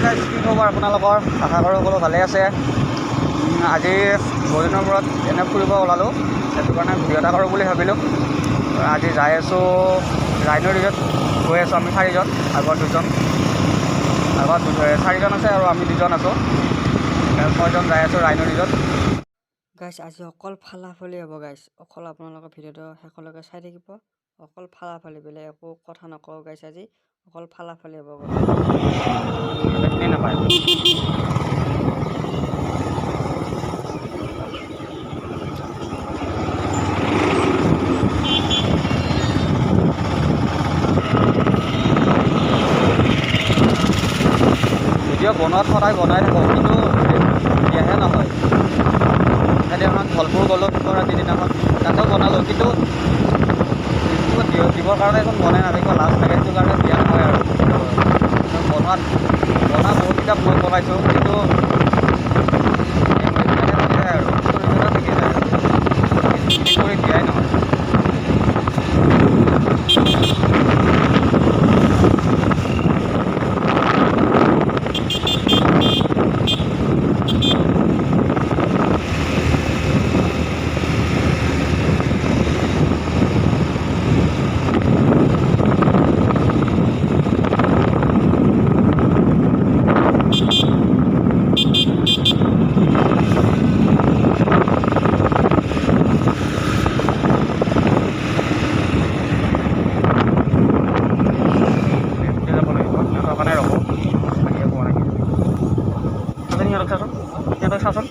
Guys কি খবৰ আপোনালোকৰ? আশা কৰোঁ সকলো ভালে আছে। আজি বহুদিনৰ মূৰত এনে ফুৰিব ওলালোঁ, সেইটো কাৰণে ভিডিঅ' এটা কৰোঁ বুলি ভাবিলোঁ। আজি যাই আছোঁ ৰাইন' ৰিজৰ্ট, গৈ আছোঁ আমি 4জন, আগত 2জন, আগত 4জন আছে আৰু আমি 2জন আছোঁ, 6জন যাই আছোঁ ৰাইন' ৰিজৰ্ট। গাইজ আজি অকল ফালাফলি হ'ব গাইজ, অকল আপোনালোকৰ ভিডিঅ'টো শেষলৈকে চাই থাকিব। অকল ফালাফলি, বেলেগ একো কথা নকওঁ গাইজ, আজি অকল ফালাফলি হ'ব। নাপায় ভিডিঅ' বনোৱাত সদায় বনাই থাকোঁ, কিন্তু এতিয়াহে নহয়। সেইদিনাখন ধলপুৰ গ'লোঁ, ৰাতিদিনাখন তাতেও বনালোঁ, কিন্তু দিবৰ কাৰণে এখন বনাই নাথাকিব, লাজ লাগে, সেইটো কাৰণে দিয়া নহয় আৰু। বনা বহুতকেইটা মই বনাইছোঁ, কিন্তু আৰু থাকি যায় কৰি দিয়াই নহয়। শাসন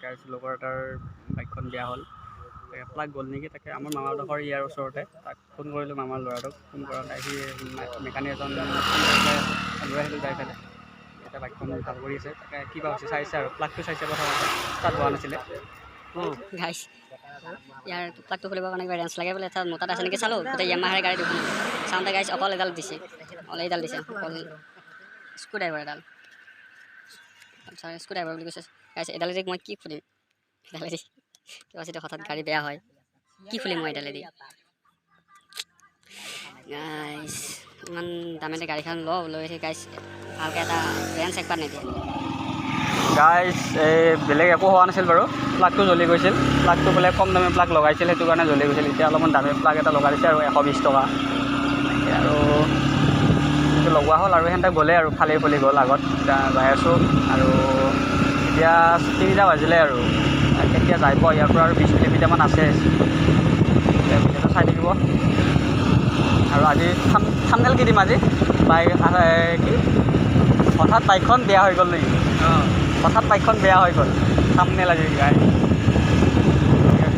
গাইজ লগৰ এটাৰ বাইকখন বেয়া হ'ল, এপ্লাগ গ'ল নেকি, তাকে আমাৰ মামাৰডোখৰ ইয়াৰ ওচৰতে, তাক ফোন কৰিলোঁ, মামাৰ ল'ৰাটোক ফোন কৰাত আহি মেকানিক এজন লৈ আহিলোঁ যাই পেলাই। এতিয়া বাইকখন ভাল কৰি আছে, তাকে কিবা হৈছে চাইছে আৰু প্লাগটো চাইছে, প্ৰথমতে ষ্টাৰ্ট হোৱা নাছিলে। গাইজ ইয়াৰ প্লাগটো খুলিবৰ কাৰণে কিবা ৰেঞ্চ লাগে বোলে, এটা মোটাত আছে নেকি চালোঁ, গোটেই ইয়ামাহাৰ গাড়ী দুখন চাওঁতে গাইজ অকল এডাল দিছে, এইডাল দিছে, অকল স্ক্ৰু ড্ৰাইভাৰ এডাল, স্ক্ৰু ড্ৰাইভাৰ বুলি কৈছে গাইজ। এডালেদি মই কি খুলিম, এডালেদি কিবা যদি হঠাৎ গাড়ী বেয়া হয়, কি খুলিম মই এডালেদি গাইজ। ইমান দামেতে গাড়ীখন লৈ গাইজ, ভালকৈ এটা ৰেঞ্চ একবাৰ নিদিয়ে গাইজ। এই বেলেগ একো হোৱা নাছিল বাৰু, প্লাগটো জ্বলি গৈছিল, প্লাগটো বোলে কম দামী প্লাগ লগাইছিল, সেইটো কাৰণে জ্বলি গৈছিল। এতিয়া অলপমান দামী প্লাগ এটা লগাই দিছে আৰু 120 টকা আৰু সেইটো লগোৱা হ'ল, আৰু সেনেকৈ গ'লে আৰু ফালি ফুলি গ'ল। আগত এতিয়া যাই আছোঁ, আৰু এতিয়া 3টা বাজিলে আৰু কেতিয়া যাই পোৱা, ইয়াৰ পৰা আৰু 20 কিলোমিটাৰমান আছে। ভিডিঅ'টো চাই থাকিব। আৰু আজি থাম্বনেইল কি দিম আজি, বাইক কি হঠাৎ বাইকখন বেয়া হৈ গ'ল নেকি? হঠাৎ বাইকখন বেয়া হৈ গ'ল, থাম্বনেইল আজি গাইজ।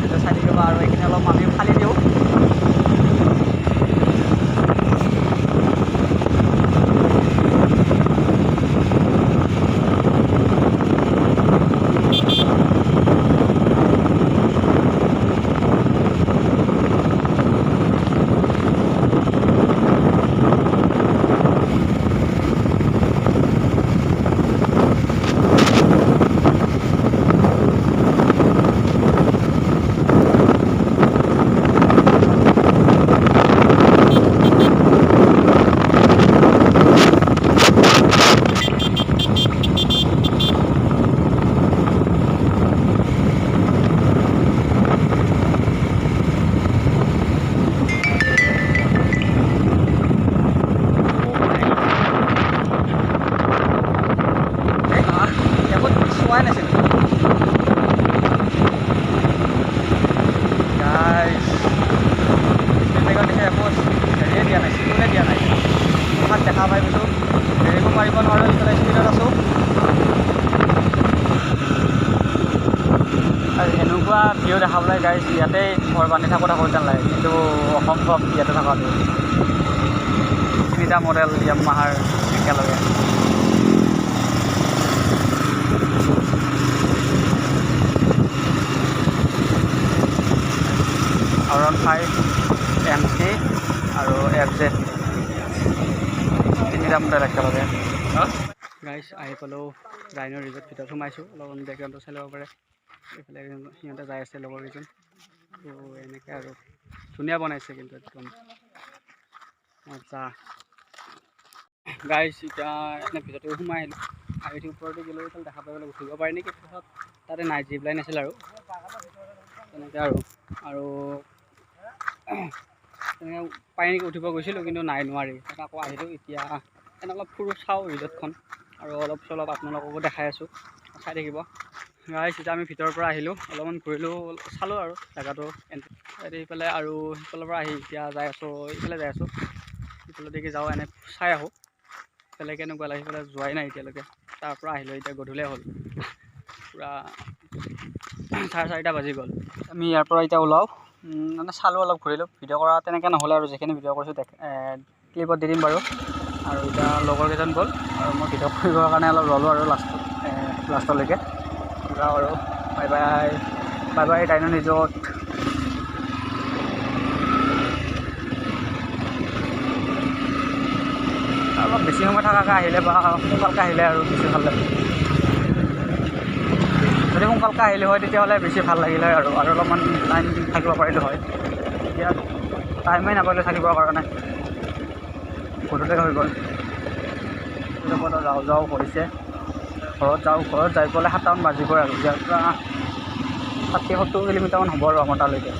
ভিডিঅ'টো চাই থাকিব, আৰু এইখিনি অলপ আমি ফালি দিওঁ। দেখা পাই গৈছোঁ, হেৰিব পাৰিব নোৱাৰোঁ, এইফালে স্পীডত আছোঁ। আৰু এনেকুৱা ভিউ দেখাবলৈ গাইজ, ইয়াতেই ঘৰ বান্ধি থাকোঁ যেন লাগে, কিন্তু অসম্ভৱ ইয়াতে থকাটো। 3টা মডেল ইয়ামাহাৰ একেলগে। R15 MC আৰু FZ 3টা মডেল একেলগে। গাইজ আহি পালোঁ ৰাইনৰ ৰিজৰ্ট ভিতৰত সোমাইছোঁ, অলপমান বেকগ্ৰাউণ্ডটো চাই ল'ব পাৰে। এইফালে সিহঁতে যাই আছে লগৰ কেইজন। তো এনেকৈ আৰু ধুনীয়া বনাইছে কিন্তু একদম মজা। গাইজ এতিয়া এনে ভিতৰতে সোমাই আহিলোঁ, আহি ওপৰতে গ'লেও এইফালে দেখা পাই গ'লে উঠিব পাৰি নেকি, পিছত তাতে নাইট জিপ লাইন আছিল আৰু তেনেকৈ আৰু তেনেকৈ পাৰি নেকি উঠিব গৈছিলোঁ, কিন্তু নাই নোৱাৰি। তাত আকৌ আহিলোঁ এতিয়া এনে অলপ ফুৰো চাওঁ ৰিজৰ্টখন আৰু অলপ চলপ আপোনালোককো দেখাই আছোঁ, চাই থাকিব। গাইজ এতিয়া আমি ভিতৰৰ পৰা আহিলোঁ, অলপমান ঘূৰিলোঁ, চালোঁ আৰু জেগাটো এইফালে আৰু সেইফালৰ পৰা আহি এতিয়া যাই আছোঁ, এইফালে যাই আছোঁ, এইফালেদিকে যাওঁ এনে চাই আহোঁ এইফালে কেনেকুৱা লাগে। সেইফালে যোৱাই নাই এতিয়ালৈকে, তাৰ পৰা আহিলোঁ এতিয়া গধূলিয়ে হ'ল, পূৰা 4:30 বাজি গ'ল। আমি ইয়াৰ পৰা এতিয়া ওলাওঁ, মানে চালোঁ অলপ ঘূৰিলোঁ, ভিডিঅ' কৰা তেনেকৈ নহ'লে আৰু যিখিনি ভিডিঅ' কৰিছোঁ ক্লিপত দি দিম বাৰু। আৰু এতিয়া লগৰ কেইজন গ'ল আৰু মই ভিডিঅ' কৰিবৰ কাৰণে অলপ ৰ'লোঁ আৰু লাষ্টলৈকে যাওঁ আৰু bye bye bye bye dino resort. অলপ বেছি সময় থকাকৈ আহিলে বা সোনকালকৈ আহিলে আৰু বেছি ভাল লাগে। যদি সোনকালকৈ আহিলে হয় তেতিয়াহ'লে বেছি ভাল লাগিলে হয় আৰু অলপমান টাইম থাকিব পাৰিলোঁ হয়। এতিয়া টাইমেই নাপালোঁ থাকিবৰ কাৰণে, গধূলি হৈ গ'ল। যাওঁ হৈছে, ঘৰত যাই পেলাই 7টামান বাজিবই আৰু ইয়াৰ পৰা 60-70 কিলোমিটাৰমান হ'ব আৰু আমাৰ তালৈকে।